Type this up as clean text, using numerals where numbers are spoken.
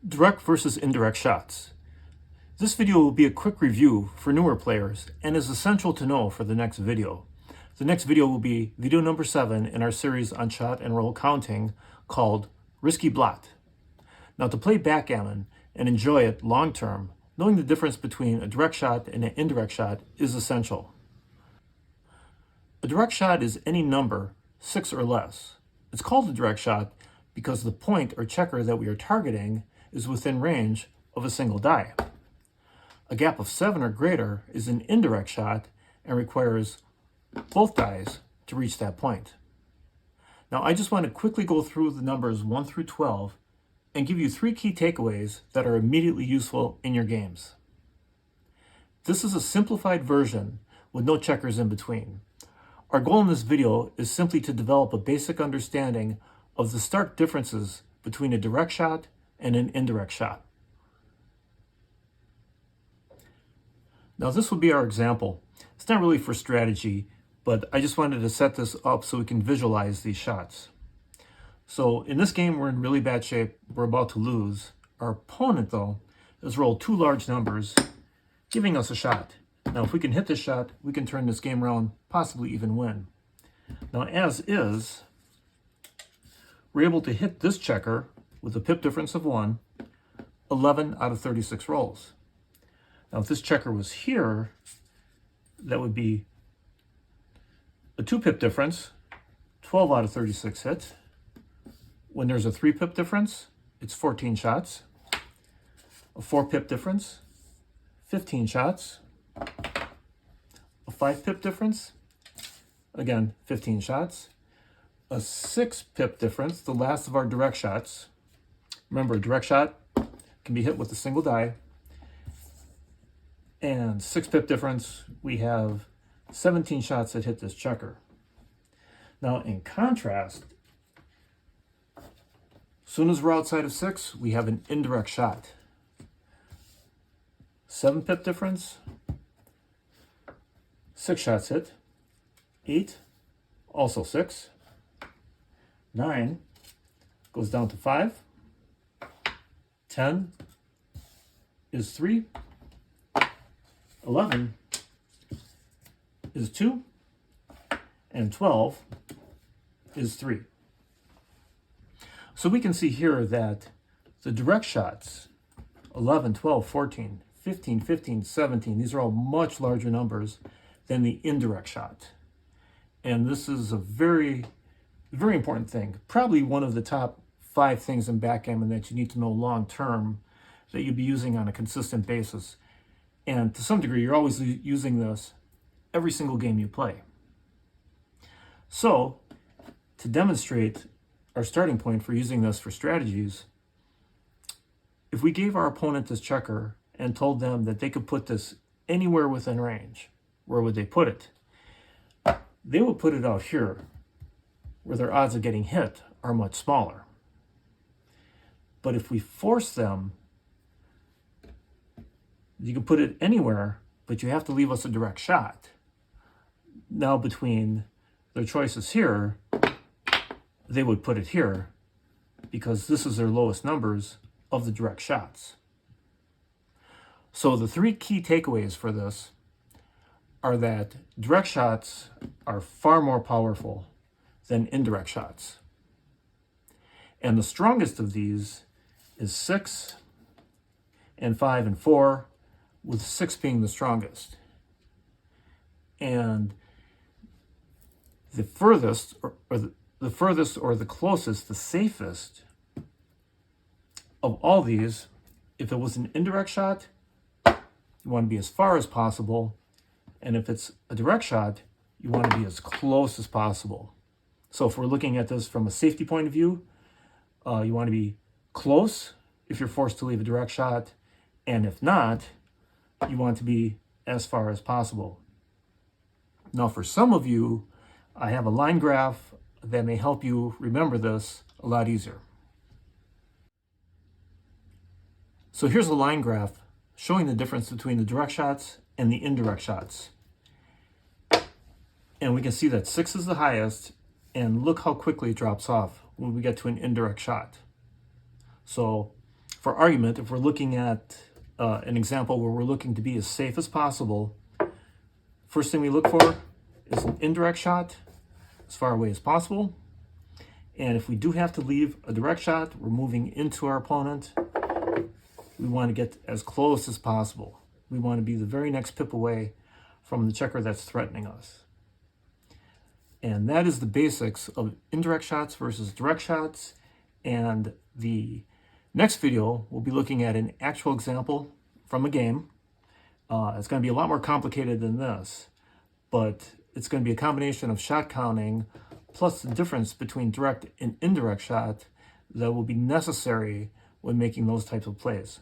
Direct versus indirect shots. This video will be a quick review for newer players and is essential to know for the next video. The next video will be video number 7 in our series on shot and roll counting called Risky Blot. Now, to play backgammon and enjoy it long term, knowing the difference between a direct shot and an indirect shot is essential. A direct shot is any number 6 or less. It's called a direct shot because the point or checker that we are targeting is within range of a single die. A gap of 7 or greater is an indirect shot and requires both dies to reach that point. Now, I just want to quickly go through the numbers 1 through 12 and give you 3 key takeaways that are immediately useful in your games. This is a simplified version with no checkers in between. Our goal in this video is simply to develop a basic understanding of the stark differences between a direct shot and an indirect shot. Now, this will be our example. It's not really for strategy, but I just wanted to set this up so we can visualize these shots. So in this game, we're in really bad shape. We're about to lose. Our opponent, though, has rolled 2 large numbers, giving us a shot. Now, if we can hit this shot, we can turn this game around, possibly even win. Now, as is, we're able to hit this checker with a pip difference of 1, 11 out of 36 rolls. Now, if this checker was here, that would be a 2 pip difference, 12 out of 36 hit. When there's a 3 pip difference, it's 14 shots. A 4 pip difference, 15 shots. A 5 pip difference, again, 15 shots. A 6 pip difference, the last of our direct shots. Remember, a direct shot can be hit with a single die. And 6 pip difference, we have 17 shots that hit this checker. Now, in contrast, as soon as we're outside of 6, we have an indirect shot. 7 pip difference, 6 shots hit. 8, also 6. 9 goes down to 5. 10 is 3. 11 is 2. And 12 is 3. So we can see here that the direct shots, 11, 12, 14, 15, 15, 17, these are all much larger numbers than the indirect shot. And this is a very, very important thing. Probably one of the top 5 things in backgammon that you need to know long term that you'll be using on a consistent basis. And to some degree, you're always using this every single game you play. So, to demonstrate our starting point for using this for strategies, if we gave our opponent this checker and told them that they could put this anywhere within range, where would they put it? They would put it out here, where their odds of getting hit are much smaller. But if we force them, you can put it anywhere, but you have to leave us a direct shot. Now, between their choices here, they would put it here because this is their lowest numbers of the direct shots. So the 3 key takeaways for this are that direct shots are far more powerful than indirect shots. And the strongest of these is 6 and 5 and 4, with 6 being the strongest. And the furthest or the closest, the safest of all these, if it was an indirect shot, you want to be as far as possible. And if it's a direct shot, you want to be as close as possible. So if we're looking at this from a safety point of view, you want to be close if you're forced to leave a direct shot. And if not, you want to be as far as possible. Now, for some of you, I have a line graph that may help you remember this a lot easier. So here's a line graph showing the difference between the direct shots and the indirect shots. And we can see that 6 is the highest, and look how quickly it drops off when we get to an indirect shot. So for argument, if we're looking at an example where we're looking to be as safe as possible, first thing we look for is an indirect shot as far away as possible. And if we do have to leave a direct shot, we're moving into our opponent, we want to get as close as possible. We want to be the very next pip away from the checker that's threatening us. And that is the basics of indirect shots versus direct shots. And the next video, we'll be looking at an actual example from a game. It's going to be a lot more complicated than this, but it's going to be a combination of shot counting plus the difference between direct and indirect shot that will be necessary when making those types of plays.